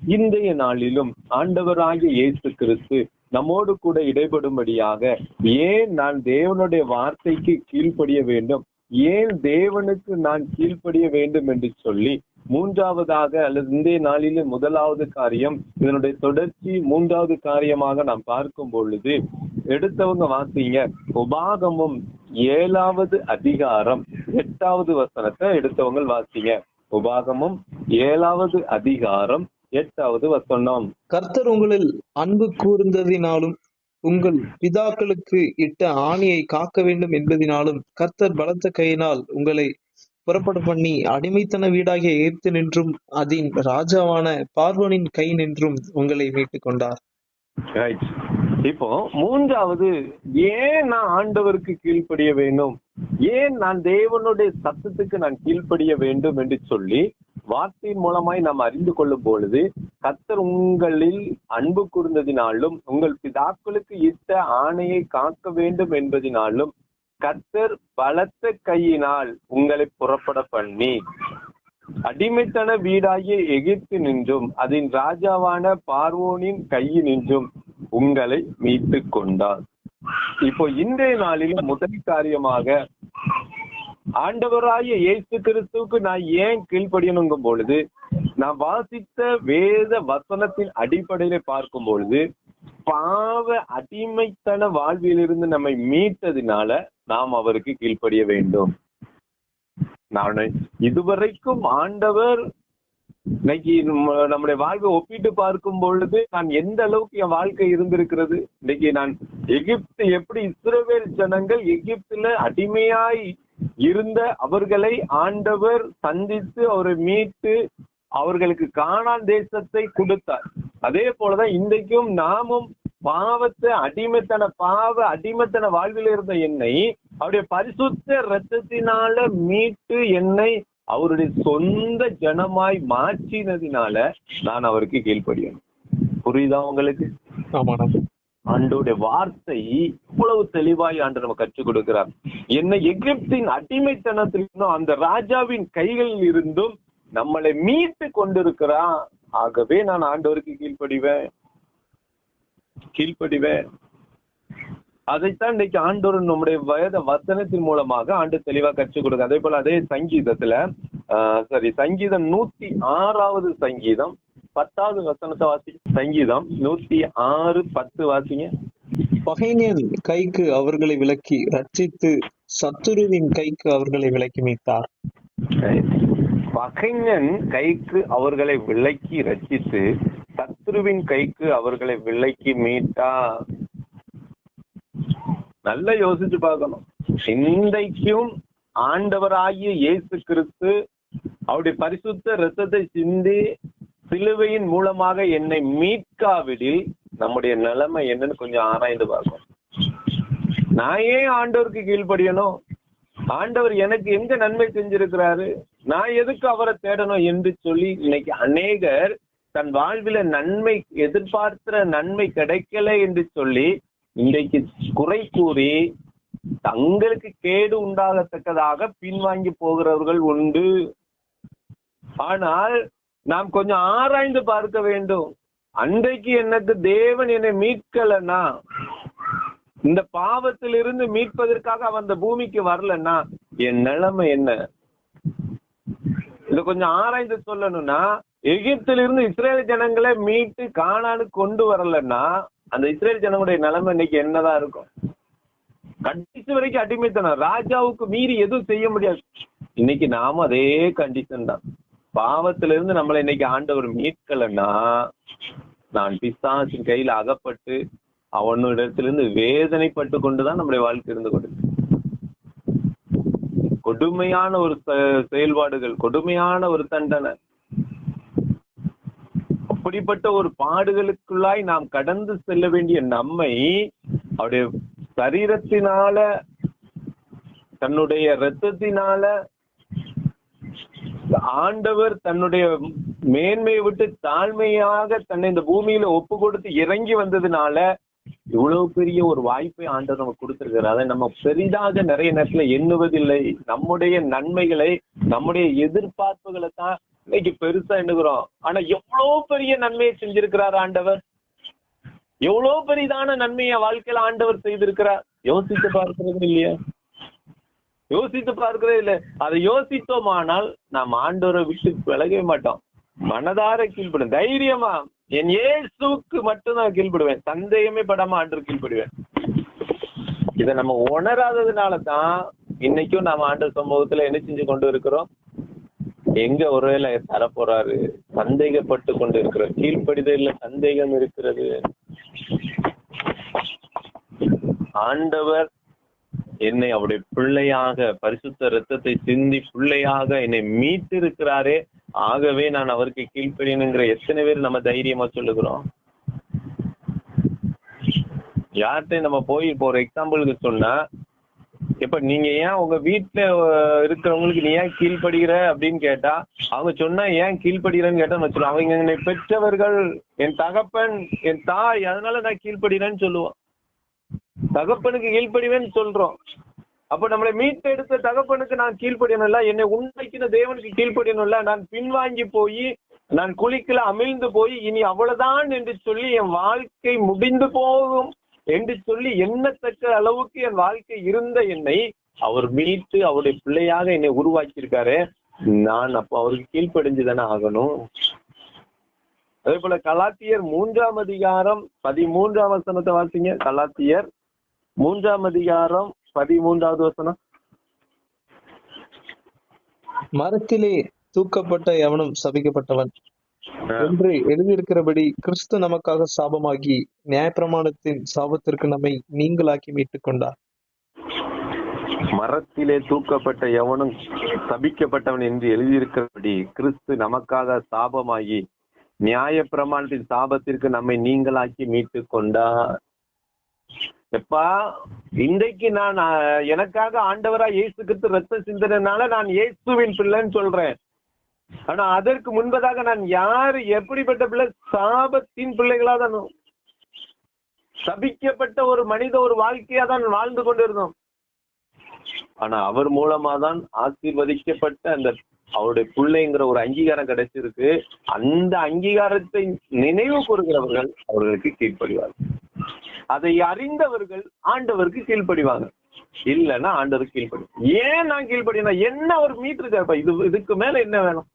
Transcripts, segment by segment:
இன்றைய நாளிலும் ஆண்டவராகிய இயேசு கிறிஸ்து நம்மோடு கூட இடைபடும்படியாக ஏன் நான் தேவனுடைய வார்த்தைக்கு கீழ்ப்படிய வேண்டும், ஏன் தேவனுக்கு நான் கீழ்ப்படிய வேண்டும் என்று சொல்லி மூன்றாவதாக அல்லது இன்றைய நாளிலே முதலாவது காரியம், இதனுடைய தொடர்ச்சி மூன்றாவது காரியமாக நாம் பார்க்கும் பொழுது எடுத்தவங்க வாசிங்க. உபாகமம் 7வது அதிகாரம் 8வது வசனத்தை எடுத்தவங்க வாசிங்க. உபாகமம் 7வது அதிகாரம் 8வது வசனம். கர்த்தர் உங்களில் அன்பு கூர்ந்ததினாலும் உங்கள் பிதாக்களுக்கு இட்ட ஆணையை காக்க வேண்டும் என்பதினாலும் கர்த்தர் பலத்த கையினால் உங்களை புறப்பட பண்ணி அடிமைத்தன வீடாகிய எகிப்து நின்றும் அதன் ராஜாவான பார்வோனின் கை நின்றும் உங்களை மீட்டுக் கொண்டார். இப்போ மூன்றாவது, ஏன் நான் ஆண்டவருக்கு கீழ்ப்படிய வேண்டும், ஏன் நான் தேவனுடைய சத்தத்துக்கு நான் கீழ்ப்படிய வேண்டும் என்று சொல்லி வார்த்தையின் மூலமாய் நாம் அறிந்து கொள்ளும் பொழுது, கர்த்தர் உங்களில் அன்பு கூர்ந்ததினாலும் உங்கள் பிதாக்களுக்கு இட்ட ஆணையை காக்க வேண்டும் என்பதினாலும் கர்த்தர் பலத்த கையினால் உங்களை புறப்பட பண்ணி அடிமைத்தன வீடாகிய எகிப்து நின்றும் அதன் ராஜாவான பார்வோனின் கையினின்றும் உங்களை மீட்டு கொண்டார். இப்போ இன்றைய நாளில் முதல் காரியமாக ஆண்டவராகிய இயேசு கிறிஸ்துவுக்கு நான் ஏன் கீழ்ப்படியணுங்கும் பொழுது, நான் வாசித்த வேத வசனத்தின் அடிப்படையில பார்க்கும் பொழுது, பாவ அடிமைத்தன வாழ்விலிருந்து நம்மை மீட்டதினால நாம் அவருக்கு கீழ்ப்படிய வேண்டும். நான் இதுவரைக்கும் ஆண்டவர் இன்னைக்கு நம்முடைய வாழ்வை ஒப்பிட்டு பார்க்கும் பொழுது நான் எந்த அளவுக்கு என் வாழ்க்கை இருந்திருக்கிறது. இன்னைக்கு நான் எகிப்து எப்படி இஸ்ரவேல் ஜனங்கள் எகிப்துல அடிமையாய் இருந்த அவர்களை ஆண்டவர் சந்தித்து அவரை மீட்டு அவர்களுக்கு கானான் தேசத்தை கொடுத்தார். அதே போலதான் இன்றைக்கும் நாமும் பாவ அடிமைத்தன வாழ்வில் இருந்த என்னை அவருடைய பரிசுத்த இரத்தத்தினால மீட்டு என்னை அவருடைய சொந்த ஜனமாய் மாற்றினதினால நான் அவருக்கு கீழ்ப்படியணும். புரியுதா உங்களுக்கு? ஆண்டோடைய வார்த்தை இவ்வளவு தெளிவாய் ஆண்டு நம்ம கற்றுக் கொடுக்கிறார். என்னை எகிப்தின் அடிமைத்தனத்திலிருந்தும் அந்த ராஜாவின் கைகளில் இருந்தும் நம்மளை மீட்டு கொண்டிருக்கிறான். ஆகவே நான் ஆண்டவருக்கு கீழ்ப்படிவேன். அதைத்தான் இன்னைக்கு ஆண்டவர் நம்முடைய வேத வசனத்தின் மூலமாக ஆண்டு தெளிவா கற்றுக் கொடுக்க. அதே போல அதே சங்கீதத்துல சங்கீதம் 106வது சங்கீதம் 10வது வசனத்தை வாசி. சங்கீதம் 106:10 வாசிங்க. பகைஞன் கைக்கு அவர்களை விலக்கி ரட்சித்து சத்துருவின் கைக்கு அவர்களை விலக்கி மீட்டார். பகைஞன் கைக்கு அவர்களை விலக்கி ரட்சித்து சத்துருவின் கைக்கு அவர்களை விலக்கி மீட்டார். நல்லா யோசிச்சு பார்க்கணும். இன்றைக்கும் ஆண்டவராகிய இயேசு கிறிஸ்து அவருடைய பரிசுத்த இரத்தத்தை சிந்தி சிலுவையின் மூலமாக என்னை மீட்காவிடில் நம்முடைய நிலைமை என்னன்னு கொஞ்சம் ஆராய்ந்து பார்க்கணும். நான் ஏன் ஆண்டவருக்கு கீழ்ப்படியணும்? ஆண்டவர் எனக்கு எங்க நன்மை செஞ்சிருக்கிறாரு, நான் எதுக்கு அவரை தேடணும் என்று சொல்லி இன்னைக்கு அநேகர் தன் வாழ்வில நன்மை எதிர்பார்க்கிற நன்மை கிடைக்கல என்று சொல்லி இன்றைக்கு குறை கூறி தங்களுக்கு கேடு உண்டாகத்தக்கதாக பின்வாங்கி போகிறவர்கள் உண்டு. ஆனால் நாம் கொஞ்சம் ஆராய்ந்து பார்க்க வேண்டும். அன்றைக்கு எனக்கு தேவன் என்னை மீட்கலன்னா, இந்த பாவத்திலிருந்து மீட்பதற்காக அவன் அந்த பூமிக்கு வரலன்னா என் நிலைமை என்ன? இத கொஞ்சம் ஆராய்ந்து சொல்லணும்னா, எகிப்திலிருந்து இஸ்ரேல் ஜனங்களை மீட்டு கானானுக்கு கொண்டு வரலன்னா அந்த இஸ்ரேல் ஜனங்களுடைய நிலைமை இன்னைக்கு என்னதான் இருக்கும்? கடைசி வரைக்கும் அடிமைத்தனம். ராஜாவுக்கு மீறி எதுவும் செய்ய முடியாது. இன்னைக்கு நாம அதே கண்டிஷன் தான். பாவத்திலிருந்து நம்மளை இன்னைக்கு ஆண்டவர் மீட்கலன்னா நான் பிசாசின் கையில அகப்பட்டு அவனிடத்திலிருந்து வேதனைப்பட்டு கொண்டுதான் நம்முடைய வாழ்க்கை இருந்து கொண்டு கொடுமையான ஒரு செயல்பாடுகள், கொடுமையான ஒரு தண்டனை, அப்படிப்பட்ட ஒரு பாடுகளுக்குள்ளாய் நாம் கடந்து செல்ல வேண்டிய நம்மை அவருடைய சரீரத்தினால தன்னுடைய இரத்தத்தினால ஆண்டவர் தன்னுடைய மேன்மையை விட்டு தாழ்மையாக தன்னை இந்த பூமியில ஒப்பு கொடுத்து இறங்கி வந்ததுனால இவ்வளவு பெரிய ஒரு வாய்ப்பை ஆண்டவர் நமக்கு கொடுத்திருக்கிறார். அதை நம்ம பெரிதாக நிறைய நேரத்துல எண்ணுவதில்லை. நம்முடைய நன்மைகளை, நம்முடைய எதிர்பார்ப்புகளை தான் இன்னைக்கு பெருசா எண்ணுகிறோம். ஆனா எவ்வளவு பெரிய நன்மையை செஞ்சிருக்கிறார் ஆண்டவர். எவ்வளவு பெரிதான நன்மையை வாழ்க்கையில ஆண்டவர் செய்திருக்கிறார். யோசித்து பார்க்கிறது இல்லையா? யோசித்து பார்க்கிறதே இல்லை. அதை யோசித்தோமானால் நாம் ஆண்டவரை விட்டு விலகவே மாட்டோம். மனதார கீழ்படும், தைரியமா என் இயேசுவுக்கு மட்டும்தான் கீழ்படுவேன், சந்தேகமே படாம ஆண்டவர் கீழ்படுவேன். இதை நம்ம உணராததுனாலதான் இன்னைக்கும் நாம ஆண்டவர் சமூகத்துல என்ன செஞ்சு கொண்டு இருக்கிறோம்? எங்க ஒருவேளை தரப்போறாரு சந்தேகப்பட்டு கொண்டு இருக்கிறோம். கீழ்ப்படிதல்ல சந்தேகம் இருக்கிறது. ஆண்டவர் என்னை அவருடைய பிள்ளையாக பரிசுத்த இரத்தத்தை சிந்தி பிள்ளையாக என்னை மீட்டு இருக்கிறாரே, ஆகவே நான் அவருக்கு கீழ்ப்படியணுங்கிற எத்தனை பேர் நம்ம தைரியமா சொல்லுகிறோம்? யார்கிட்ட நம்ம போய் இப்போ ஒரு எக்ஸாம்பிளுக்கு சொன்னா, இப்ப நீங்க ஏன் உங்க வீட்டுல இருக்கிறவங்களுக்கு நீ ஏன் கீழ்படுகிற அப்படின்னு கேட்டா, அவங்க சொன்னா ஏன் கீழ்படுகிறேன்னு கேட்டா வச்சுருவோம், அவங்க என்னை பெற்றவர்கள், என் தகப்பன், என் தாய், அதனால நான் கீழ்படுகிறேன்னு சொல்லுவோம். தகப்பனுக்கு கீழ்ப்படிவேன்னு சொல்றோம். அப்ப நம்மளை மீட்டு எடுத்த தகப்பனுக்கு நான் கீழ்ப்படியணும்ல, என்னை உண்டாக்கின தேவனுக்கு கீழ்ப்படியணும்ல. நான் பின்வாங்கி போய், நான் குழிக்குள்ள அமிழ்ந்து போய் இனி அவ்வளவுதான் என்று சொல்லி என் வாழ்க்கை முடிந்து போகும் என்று சொல்லி எண்ணத்தக்க அளவுக்கு என் வாழ்க்கை இருந்த என்னை அவர் மீட்டு அவருடைய பிள்ளையாக என்னை உருவாக்கி இருக்காரு. நான் அப்ப அவருக்கு கீழ்ப்படிஞ்சுதானே ஆகணும். அதே போல கலாத்தியர் 3ஆம் அதிகாரம் 13ஆம் வசனத்தை வாசிங்க. கலாத்தியர் 3ஆம் அதிகாரம் 13வது வசனம். மரத்திலே தூக்கப்பட்ட எவனும் சபிக்கப்பட்டவன் என்று எழுதியிருக்கிறபடி கிறிஸ்து நமக்காக சாபமாகி நியாயப்பிரமாணத்தின் சாபத்திற்கு நம்மை நீங்களாக்கி மீட்டுக் கொண்டார். மரத்திலே தூக்கப்பட்ட எவனும் சபிக்கப்பட்டவன் என்று எழுதியிருக்கிறபடி கிறிஸ்து நமக்காக சாபமாகி நியாயப்பிரமாணத்தின் சாபத்திற்கு நம்மை நீங்களாக்கி மீட்டுக் கொண்டார். எப்பா, இன்றைக்கு நான் எனக்காக ஆண்டவரா இயேசு கிறிஸ்து ரத்த சிந்தனைனால நான் இயேசுவின் பிள்ளைன்னு சொல்றேன். ஆனா அதற்கு முன்பதாக நான் யாரு, எப்படிப்பட்ட பிள்ளை? சாபத்தின் பிள்ளைகளா தான், சபிக்கப்பட்ட ஒரு மனித ஒரு வாழ்க்கையா தான் வாழ்ந்து கொண்டிருந்தோம். ஆனா அவர் மூலமா தான் ஆசீர்வதிக்கப்பட்ட அந்த அவருடைய பிள்ளைங்கிற ஒரு அங்கீகாரம் கிடைச்சிருக்கு. அந்த அங்கீகாரத்தை நினைவு கூறுகிறவர்கள் அவர்களுக்கு கீழ்ப்படிவார்கள். அதை அறிந்தவர்கள் ஆண்டவருக்கு கீழ்ப்படிவாங்க. இல்லைன்னா ஆண்டவருக்கு கீழ்ப்படி. ஏன் நான் கீழ்ப்படினா என்ன ஒரு மீட்டு இருக்கப்ப, இதுக்கு மேல என்ன வேணும்?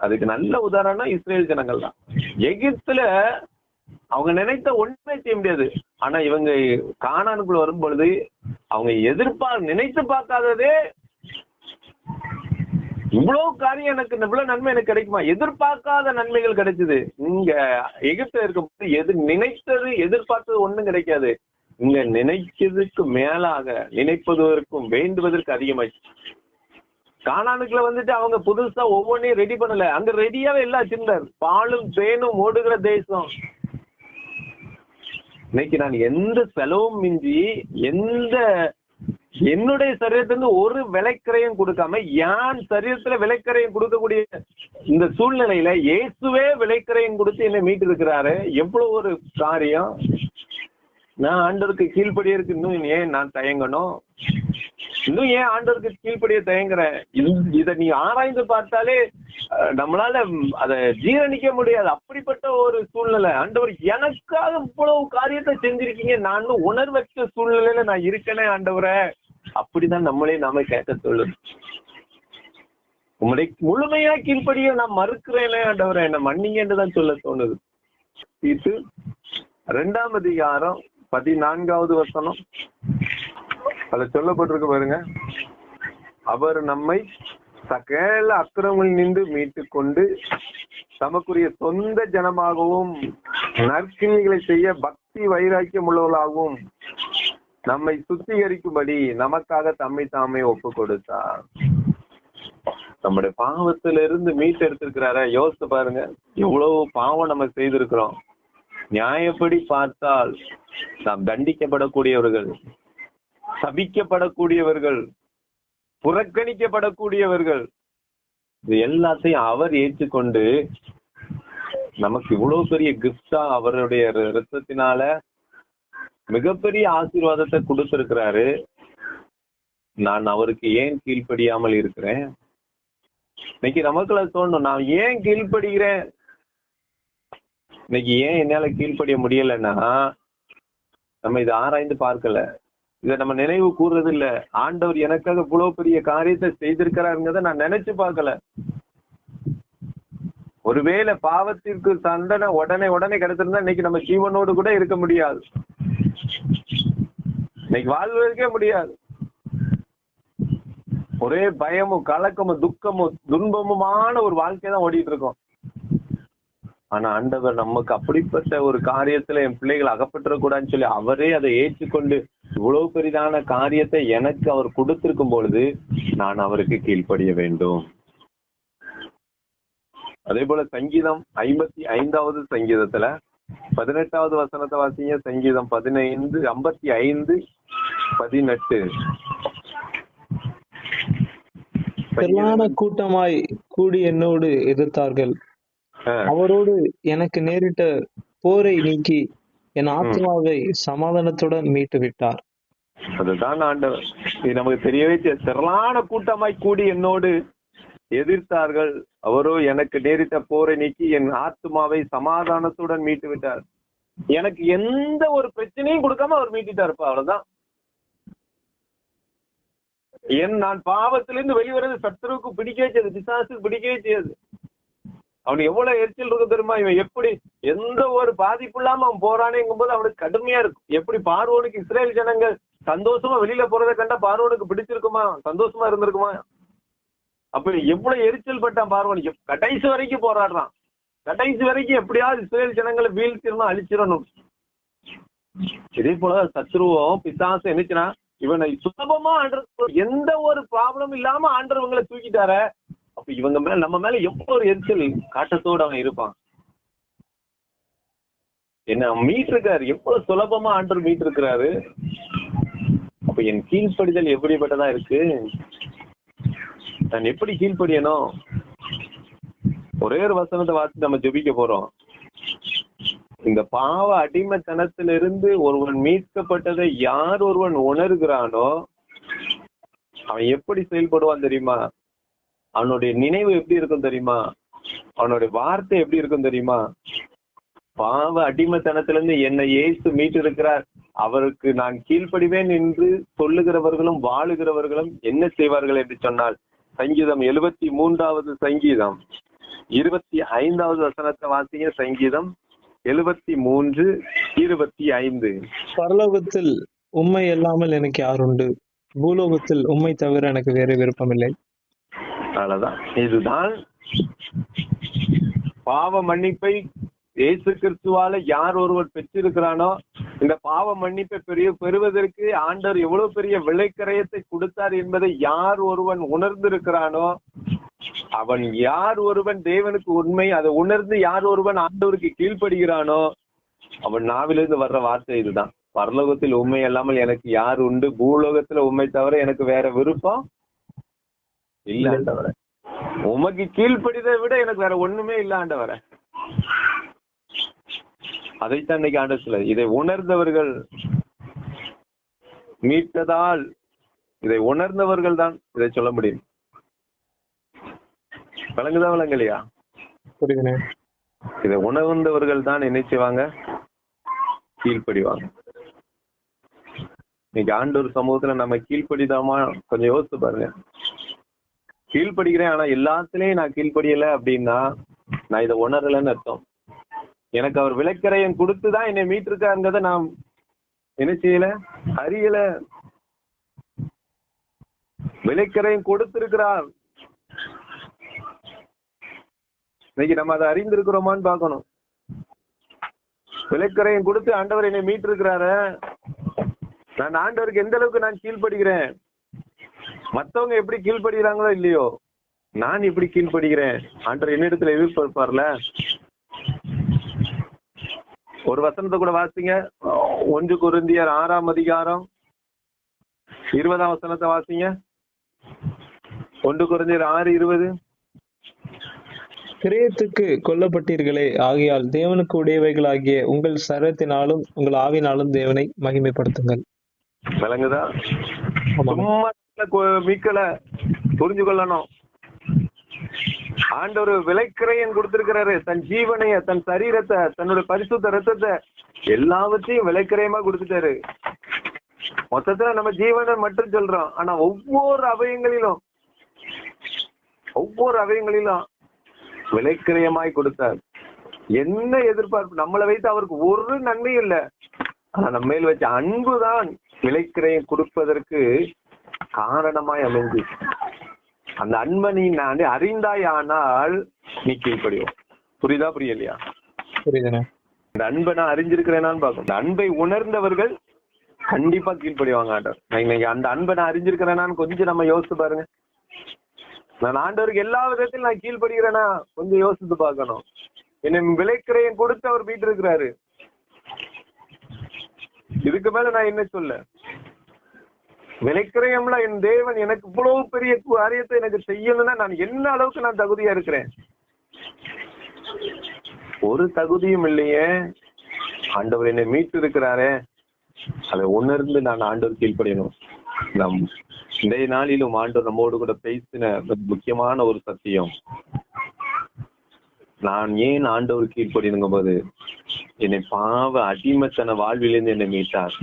அதுக்கு நல்ல உதாரணம் இஸ்ரேல் ஜனங்கள் தான். எகிப்துல அவங்க நினைத்த ஒண்ணுமே செய்ய முடியாது. ஆனா இவங்க கானானுக்குள்ள வரும் பொழுது அவங்க நினைத்து பார்க்காததே, இவ்வளவு காரியம் எனக்கு, இவ்வளவு நன்மை எனக்கு கிடைக்குமா? எதிர்பார்க்காத நன்மைகள் கிடைச்சது. இங்க எகிப்துல இருக்கும்போது நினைத்தது எதிர்பார்த்தது ஒண்ணும் கிடைக்காது. இங்க நினைச்சதுக்கு மேலாக நினைப்பதற்கும் வேண்டுவதற்கு அதிகமாச்சு. கானானுக்குள்ள வந்துட்டு அவங்க புதுசா ஒவ்வொன்றையும் ரெடி பண்ணல. அங்க ரெடியாவே எல்லாம் வச்சிருந்தார். பாலும் தேனும் ஓடுகிற தேசம். இன்னைக்கு நான் எந்த செலவும் மிஞ்சி என்னுடைய சரீரத்திலிருந்து ஒரு விலைக்கரையும் கொடுக்காம என் சரீரத்துல விலைக்கரையும் கொடுக்கக்கூடிய இந்த சூழ்நிலையில இயேசுவே விலைக்கரையும் கொடுத்து என்னை மீட்டு இருக்கிறாரு. எவ்வளவு ஒரு காரியம்! நான் ஆண்டவருக்கு கீழ்ப்படியருக்கு இன்னும் ஏன் நான் தயங்கணும்? இன்னும் ஏன் ஆண்டவருக்கு கீழ்ப்படிய தயங்குறேன்? இதை நீ ஆராய்ந்து பார்த்தாலே நம்மளால அதை ஜீரணிக்க முடியாது. அப்படிப்பட்ட ஒரு சூழ்நிலை. ஆண்டவர் எனக்காக இவ்வளவு காரியத்தை செஞ்சிருக்கீங்க, நான் உணர்வற்ற சூழ்நிலையில நான் இருக்கனே ஆண்டவரை. அப்படிதான் நாம கேட்க சொல்லுது. உங்களுடைய முழுமையா கீழ்ப்படிய நான் மறுக்கிறேனே ஆண்டவரை, என்ன மன்னிங்கன்னு தான் சொல்ல தோணுது. இது 2ஆம் அதிகாரம் 14வது வசனம். அது சொல்லப்பட்டிருக்கு பாருங்க. அவர் நம்மை சகல அக்கிரமங்களில் நின்று மீட்டு கொண்டு தமக்குரிய சொந்த ஜனமாகவும் நற்கிரிகளை செய்ய பக்தி வைராக்கியம் உள்ளவர்களாகவும் நம்மை சுத்திகரிக்கும்படி நமக்காக தம்மை தாமே ஒப்பு கொடுத்தார். நம்முடைய பாவத்திலிருந்து மீட்டு எடுத்திருக்கிறார. யோசித்து பாருங்க, எவ்வளவு பாவம் நம்ம செய்திருக்கிறோம். நியாயப்படி பார்த்தால் நாம் தண்டிக்கப்படக்கூடியவர்கள், சபிக்கப்படக்கூடியவர்கள், புறக்கணிக்கப்படக்கூடியவர்கள். இது எல்லாத்தையும் அவர் ஏற்றுக்கொண்டு நமக்கு இவ்வளவு பெரிய கிஃப்டா அவருடைய இரத்தத்தினால மிகப்பெரிய ஆசீர்வாதத்தை கொடுத்திருக்கிறாரு. நான் அவருக்கு ஏன் கீழ்ப்படியாமல் இருக்கிறேன்? இன்னைக்கு நமக்குள்ள தோணும், நான் ஏன் கீழ்ப்படுகிறேன், இன்னைக்கு ஏன் என்னால கீழ்ப்படிய முடியலன்னா நம்ம இதை ஆராய்ந்து பார்க்கல, இதை நம்ம நினைவு கூறுறது இல்ல. ஆண்டவர் எனக்காக இவ்வளவு பெரிய காரியத்தை செய்திருக்கிறாருங்கிறத நான் நினைச்சு பார்க்கல. ஒருவேளை பாவத்திற்கு தண்டனை உடனே கிடைச்சிருந்தா இன்னைக்கு நம்ம ஜீவனோடு கூட இருக்க முடியாது, இன்னைக்கு வாழ்வதற்கே முடியாது. ஒரே பயமும் கலக்கமும் துக்கமும் துன்பமுமான ஒரு வாழ்க்கை தான் ஓடிட்டு இருக்கோம். ஆனா ஆண்டவர் நமக்கு அப்படிப்பட்ட ஒரு காரியத்துல என் பிள்ளைகள் அகப்பட்டுறக்கூடாதுன்னு சொல்லி அவரே அதை ஏற்றுக்கொண்டு இவ்வளவு பெரிதான காரியத்தை எனக்கு அவர் கொடுத்திருக்கும் பொழுது நான் அவருக்கு கீழ்ப்படிய வேண்டும். அதே போல சங்கீதம் 55வது சங்கீதத்துல 18வது வசனத்தை வாசிங்க. சங்கீதம் 55:18. திரளான கூட்டமாய் கூடி என்னோடு எதிர்த்தார்கள். அவரோடு எனக்கு நேரிட்ட போரை நீக்கி என் ஆத்மாவை சமாதானத்துடன் மீட்டு விட்டார். அதுதான் ஆண்டவர். இது நமக்கு தெரியவே திரளான கூட்டமாய் கூடி என்னோடு எதிர்த்தார்கள், அவரோ எனக்கு நேரிட்ட போரை நீக்கி என் ஆத்மாவை சமாதானத்துடன் மீட்டு விட்டார். எனக்கு எந்த ஒரு பிரச்சனையும் கொடுக்காம அவர் மீட்டிட்டாருப்பா, அவ்வளவுதான். நான் பாவத்திலிருந்து வெளிவரது சத்துருவுக்கு பிடிக்கவே செய்யாது, பிசாசுக்கு பிடிக்கவே செய்யாது. அவனுக்கு எவ்வளவு எரிச்சல் இருக்கும் தெரியுமா? இவன் எப்படி எந்த ஒரு பாதிப்பு இல்லாம அவன் போறானேங்கும் போது அவனுக்கு கடுமையா இருக்கும். எப்படி பார்வோனுக்கு இஸ்ரேல் ஜனங்கள் சந்தோஷமா வெளியில போறதை கண்டா பார்வோனுக்கு பிடிச்சிருக்குமா, சந்தோஷமா இருந்திருக்குமா? அப்ப எவ்வளவு எரிச்சல் பட்டான் பார்வோன். கடைசி வரைக்கும் போராடுறான், கடைசி வரைக்கும் எப்படியாவது இஸ்ரேல் ஜனங்களை வீழ்த்திடணும், அழிச்சிடணும். இதே போல சத்ருவும் பிசாசும் என்னச்சுன்னா இவனை சுலபமா ஆண்டர், எந்த ஒரு ப்ராப்ளம் இல்லாம ஆண்டவங்களை தூக்கிட்டார. அப்ப இவங்க மேல நம்ம மேல எவ்வளவு ஒரு எரிச்சல் காட்டத்தோடு அவன் இருப்பான். என்ன மீட் இருக்காரு, எவ்வளவு சுலபமா ஆண்டர் மீட் இருக்கிறாரு. அப்ப என் கீழ்ப்படிதல் எப்படிப்பட்டதா இருக்கு, நான் எப்படி கீழ்ப்படியணும்? ஒரே ஒரு வசனத்தை வாசி நம்ம ஜெபிக்க போறோம். இந்த பாவ அடிமைத்தனத்திலிருந்து ஒருவன் மீட்கப்பட்டதை யார் ஒருவன் உணர்கிறானோ அவன் எப்படி செயல்படுவான் தெரியுமா? அவனுடைய நினைவு எப்படி இருக்கும் தெரியுமா? அவனுடைய வார்த்தை எப்படி இருக்கும் தெரியுமா? பாவ அடிமைத்தனத்திலிருந்து என்னை இயேசு மீட்டு இருக்கிறார், அவருக்கு நான் கீழ்ப்படிவேன் என்று சொல்லுகிறவர்களும் வாழுகிறவர்களும் என்ன செய்வார்கள் என்று சொன்னால், சங்கீதம் 73வது சங்கீதம் 25வது வசனத்தை வாசிங்க. சங்கீதம் 73:25. பரலோகத்தில் உம்மை இல்லாமல் எனக்கு யார் உண்டு, பூலோகத்தில் உம்மை தவிர எனக்கு வேற விருப்பமில்லை. அவ்வளவுதான். இதுதான் பாவ மன்னிப்பை இயேசு கிறிஸ்துவால யார் ஒருவர் பெற்றிருக்கிறானோ, இந்த பாவ மன்னிப்பை பெறுவதற்கு ஆண்டவர் எவ்வளவு பெரிய விலைக்கரையத்தை கொடுத்தார் என்பதை யார் ஒருவன் உணர்ந்திருக்கிறானோ, அவன் யார் ஒருவன் தேவனுக்கு உண்மை அதை உணர்ந்து யார் ஒருவன் ஆண்டவருக்கு கீழ்ப்படுகிறானோ அவன் நாவிலிருந்து வர்ற வார்த்தை இதுதான். பரலோகத்தில் உண்மை இல்லாமல் எனக்கு யார் உண்டு, பூலோகத்துல உண்மை தவிர எனக்கு வேற விருப்பம் இல்ல ஆண்டவர. உமக்கு கீழ்ப்படிதை விட எனக்கு வேற ஒண்ணுமே இல்ல ஆண்டவர. அதைத்தான் இன்னைக்கு ஆண்டவர் சொல்ல, இதை உணர்ந்தவர்கள் மீட்டதால், இதை உணர்ந்தவர்கள் தான் இதை சொல்ல முடியும். விளங்குதா விளங்கலையா? இதை உணர்ந்தவர்கள் தான் என்ன செய்வாங்க? கீழ்ப்படிவாங்க. இன்னைக்கு ஆண்டவர் சமூகத்துல நம்ம கீழ்ப்படிதாமா கொஞ்சம் யோசிச்சு பாருங்க. கீழ்ப்படுகிறேன் ஆனா எல்லாத்துலயும் நான் கீழ்ப்படியல அப்படின்னா நான் இதை உணரலன்னு அர்த்தம். எனக்கு அவர் விலைக்கரையன் கொடுத்துதான் என்னை மீட்டிருக்காருங்கிறத நான் என்ன செய்யல, அறியல. விலைக்கரையன் கொடுத்திருக்கிறார், இன்னைக்கு நம்ம அதை அறிந்திருக்கிறோமான்னு பார்க்கணும். விலைக்கரையன் கொடுத்து ஆண்டவர் என்னை மீட்டிருக்கிறாரு, நான் ஆண்டவருக்கு எந்த அளவுக்கு நான் கீழ்ப்படுகிறேன், மத்தவங்க எப்படி கீழ்ப்படுகிறாங்களோ இல்லையோ நான் எப்படி கீழ்ப்படுகிறேன், ஆண்டவர் என்னிடத்துல எதிர்பார்ப்பார்ல. ஒரு வசனத்தை கூட வாசிங்க. 1 கொரிந்தியர் 6ஆம் அதிகாரம் 20ஆம் வசனத்தை வாசிங்க. 1 கொரிந்தியர் 6:20. கிரயத்துக்கு கொல்லப்பட்டீர்களே, ஆகையால் தேவனுக்கு உடையவைகளாகிய உங்கள் சரீரத்தினாலும் உங்கள் ஆவினாலும் தேவனை மகிமைப்படுத்துங்கள். விளங்குதா? சும்மா மீட்கல புரிஞ்சு கொள்ளணும். ஆண்டவர் விலைக்கிரயம் கொடுத்திருக்கிறாரு. தன் ஜீவனைய, தன் சரீரத்தை, தன்னுடைய பரிசுத்த ரத்தத்தை எல்லாவற்றையும் விலைக்கிரயமா கொடுத்துட்டாரு. மொத்தத்துல நம்ம ஜீவனை மட்டும் சொல்றோம். ஆனா ஒவ்வொரு அவயங்களிலும் விலைக்கிரயமாய் கொடுத்தார். என்ன எதிர்பார்ப்பு? நம்மளை வைத்து அவருக்கு ஒரு நன்மையும் இல்லை. ஆனா நம்ம மேல் வச்ச அன்புதான் விலைக்கிரயம் கொடுப்பதற்கு காரணமாய் அமைந்து. அந்த அன்பை நீ நான் அறிந்தாய், ஆனால் நீ கீழ்ப்படிவோம். புரியுதா? புரியலையா? புரியுதுண்ணே. இந்த அன்பை நான் அறிஞ்சிருக்கிறேனான்னு பார்க்கும். இந்த அன்பை உணர்ந்தவர்கள் கண்டிப்பா கீழ்ப்படிவாங்க ஆண்டவர். இன்னைக்கு அந்த அன்பை நான் அறிஞ்சிருக்கிறேனான்னு கொஞ்சம் நம்ம யோசித்து பாருங்க. நான் ஆண்டவருக்கு எல்லா விதத்திலும் நான் கீழ்ப்படுகிறேன்னா கொஞ்சம் யோசித்து பார்க்கணும். என்னை விலைக்கிரயம் கொடுத்து அவர் வீட்டு இருக்கிறாரு. இதுக்கு மேல நான் என்ன சொல்ல? விலைக்கிரயம்ல என் தேவன் எனக்கு இவ்வளவு பெரிய காரியத்தை எனக்கு செய்யணும்னா நான் என்ன அளவுக்கு நான் தகுதியா இருக்கிறேன்? ஒரு தகுதியும் இல்லையே. ஆண்டவர் என்னை மீட்டு இருக்கிறாரே, அதை உணர்ந்து நான் ஆண்டவர் கீழ்ப்படியணும். நம் இந்த நாளிலும் ஆண்டவர் நம்மோடு கூட பேசின முக்கியமான ஒரு சத்தியம், நான் ஏன் ஆண்டவர் கீழ்ப்படினுங்கும் போது என்னை பாவ அடிமைத்தன வாழ்விலிருந்து என்னை மீட்டார்.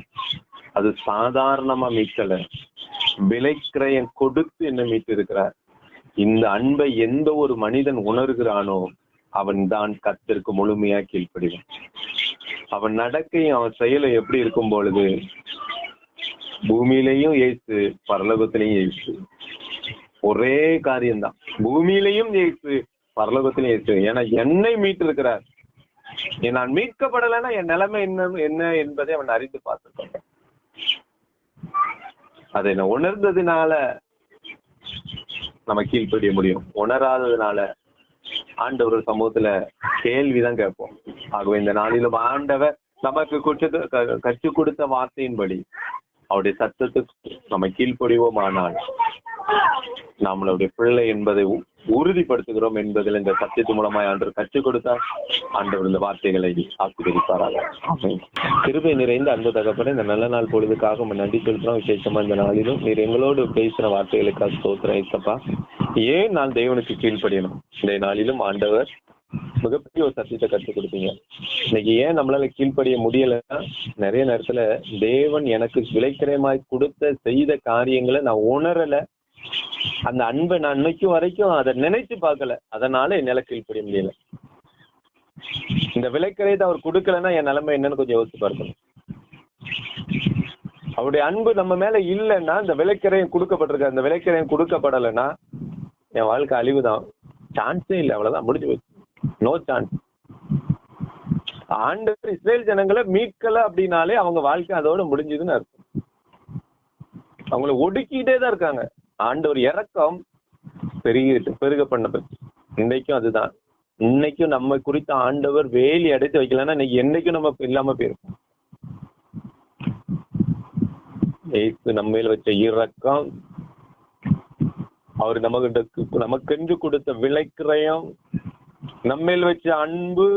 அது சாதாரணமா மீட்கல, விலைக்கிரயம் கொடுத்து என்னை மீட்டு இருக்கிறார். இந்த அன்பை எந்த ஒரு மனிதன் உணர்கிறானோ அவன் தான் கர்த்தருக்கு முழுமையா கீழ்ப்படிவான். அவன் நடக்கையும் அவன் செயலும் எப்படி இருக்கும் பொழுது பூமியிலையும் இயேசு, பரலோகத்திலையும் இயேசு. ஒரே காரியம்தான், பூமியிலையும் இயேசு, பரலோகத்திலையும் இயேசு. ஏன்னா என்னை மீட்டு இருக்கிறார். நான் மீட்கப்படலைன்னா என் நிலைமை என்ன என்பதை அவன் அறிந்து பார்த்துருக்கான். அதை நான் உணர்ந்ததுனால நம்ம கீழ்ப்படிய முடியும். உணராததுனால ஆண்டவர் சமூகத்துல கேள்விதான் கேட்போம். ஆகவே இந்த நாளிலும் ஆண்டவர் நமக்கு கற்றுக் கொடுத்த வார்த்தையின்படி அவருடைய சத்தத்துக்கு நம்ம கீழ்ப்படிவோம். ஆனால் நம்மளுடைய பிள்ளை என்பதை உறுதிப்படுத்துகிறோம் என்பதில் இந்த சத்தியத்து மூலமாய் ஆண்டவர் கற்றுக் கொடுத்தார். ஆண்டவர் இந்த வார்த்தைகளை ஆசீர்வதிப்பாராக. கிருபை நிறைந்த அன்பு தகப்பனே, இந்த நல்ல நாள் பொழுதுக்காக நன்றி சொல்றோம். விசேஷமா இந்த நாளிலும் நீர் எங்களோடு பேசின வார்த்தைகளுக்காக ஸ்தோத்திரம் ஏசப்பா. ஏன் நான் தேவனுக்கு கீழ்ப்படியணும்? இந்த நாளிலும் ஆண்டவர் மிகப்பெரிய ஒரு சத்தியத்தை கற்றுக் கொடுத்தீங்க. இன்னைக்கு ஏன் நம்மளால கீழ்ப்படிய முடியலைன்னா, நிறைய நேரத்துல தேவன் எனக்கு விலைக்கிரயமாய் கொடுத்த செய்த காரியங்களை நான் உணரல. அந்த அன்பை நான் இன்னைக்கும் வரைக்கும் அதை நினைச்சு பார்க்கல. அதனால என்னால கீழ்ப்படிய முடியல. இந்த விலைக்கிரயத்தை அவர் கொடுக்கலன்னா என் நிலைமை என்னன்னு கொஞ்சம் யோசிச்சு பார்க்கணும். அவருடைய அன்பு நம்ம மேல இல்லைன்னா, இந்த விலைக்கிரயம் கொடுக்கப்பட்டிருக்க, அந்த விலைக்கிரயம் கொடுக்கப்படலைன்னா என் வாழ்க்கை அழிவுதான். சான்ஸே இல்லை, அவ்வளவுதான், முடிஞ்சு போச்சு. No chance. ஆண்டவர் இஸ்ரேல் ஜனங்களை மீட்கல அப்படின்னாலே அவங்க வாழ்க்கை அதோட முடிஞ்சதுன்னு அர்த்தம். அவங்கள ஒடுக்கிட்டே தான் இருக்காங்க. ஆண்டவர் இறக்கம் பெருக பண்ண பற்றி இன்னைக்கும் அதுதான். இன்னைக்கும் நம்ம குறித்த ஆண்டவர் வேலி அடைத்து வைக்கலன்னா இன்னைக்கு என்னைக்கும் நம்ம இல்லாம போயிருக்கோம். நம்ம வச்ச இரக்கம், அவர் நமக்கென்று கொடுத்த விலைக்கிரயம், நம்ம வச்ச அன்பு,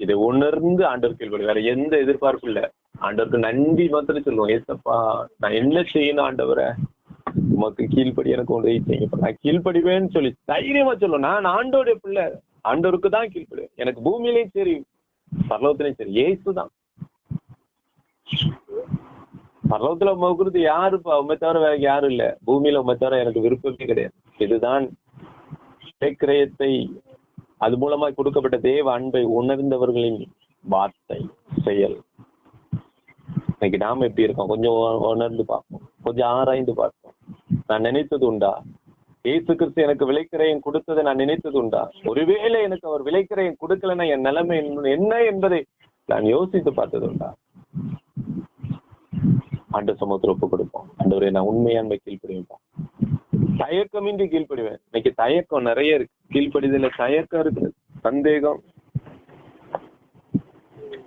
இதை உணர்ந்து ஆண்டவர் கீழ்ப்படி, வேற எந்த எதிர்பார்ப்பும் இல்லை. ஆண்டவருக்கு நன்றி மாத்திரம் சொல்லுவோம். ஏசப்பா, நான் என்ன செய்யணும் ஆண்டவரை, உமக்கு கீழ்ப்படி எனக்கு உதவி செய்யுங்க, நான் கீழ்ப்படிவேன்னு சொல்லி தைரியமா சொல்லுவோம். நான் ஆண்டோடைய பிள்ளை, ஆண்டவருக்கு தான் கீழ்ப்படுவேன். எனக்கு பூமியிலையும் சரி பரலோகத்திலையும் சரி ஏசுதான். பரலோகத்துல உமக்குறது யாரு? உண்மை தவிர வேற யாரும் இல்லை. பூமியில உண்மை தவிர எனக்கு விருப்பமே கிடையாது. இதுதான் விலைக்கிரயத்தை, அது மூலமா கொடுக்கப்பட்ட தேவ அன்பை உணர்ந்தவர்களின் வார்த்தை, செயல். இன்னைக்கு நாம எப்படி இருக்கோம்? கொஞ்சம் உணர்ந்து பார்ப்போம், கொஞ்சம் ஆராய்ந்து பார்ப்போம். நான் நினைத்தது உண்டா? இயேசு கிறிஸ்து எனக்கு விலைக்கிரயம் கொடுத்ததை நான் நினைத்தது உண்டா? ஒருவேளை எனக்கு அவர் விலைக்கிரயம் கொடுக்கலன்னா என் நிலைமை என்ன என்பதை நான் யோசித்து பார்த்தது உண்டா? ஆண்டவர் சமூகத்தில் ஒப்பு கொடுப்போம். ஆண்டவரே, நான் உண்மையாண்மை கீழ்ப்படிவேன், தயக்கமின்றி கீழ்ப்படிவேன். இன்னைக்கு தயக்கம் நிறைய இருக்கு. கீழ்ப்படிதல தயக்கம் இருக்குது, சந்தேகம்,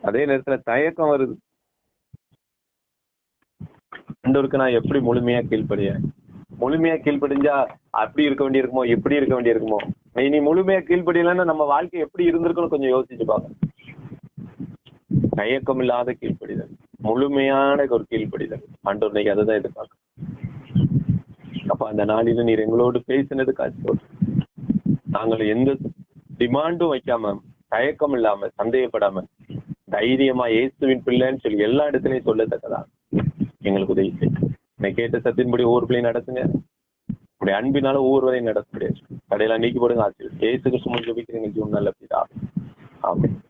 அதே நேரத்துல தயக்கம் வருது. ஆண்டவருக்கு நான் எப்படி முழுமையா கீழ்ப்படிய? முழுமையா கீழ்ப்படிஞ்சா அப்படி இருக்க வேண்டியிருக்குமோ, இப்படி இருக்க வேண்டியிருக்குமோ? நீ முழுமையா கீழ்ப்படியலன்னா நம்ம வாழ்க்கை எப்படி இருந்திருக்குன்னு கொஞ்சம் யோசிச்சு பாக்க. தயக்கம் இல்லாத கீழ்ப்படிதல், முழுமையான ஒரு கீழ்ப்படிதல். ஆண்டவர் இன்னைக்கு அதை தான் எதிர்பார்க்க. அப்ப அந்த நாளில நீர் எங்களோடு பேசினது காட்சி. நாங்கள் எந்த டிமாண்டும் வைக்காம, தயக்கம் இல்லாம, சந்தேகப்படாம, தைரியமா இயேசுவின் பிள்ளைன்னு சொல்லி எல்லா இடத்துலயும் சொல்லத்தக்கதா எங்களுக்கு உதவி செய்யும். என்னை கேட்ட சத்தின்படி ஒவ்வொரு பிள்ளையும் நடத்துங்க. உடைய அன்பினால ஒவ்வொருவரையும் நடத்த முடியாது. கடையெல்லாம் நீக்கி போடுங்க. ஆசிரியர் இயேசுக்கு சும்மா ஜெபிக்கிறீங்க. நல்ல பிதா. ஆமென்.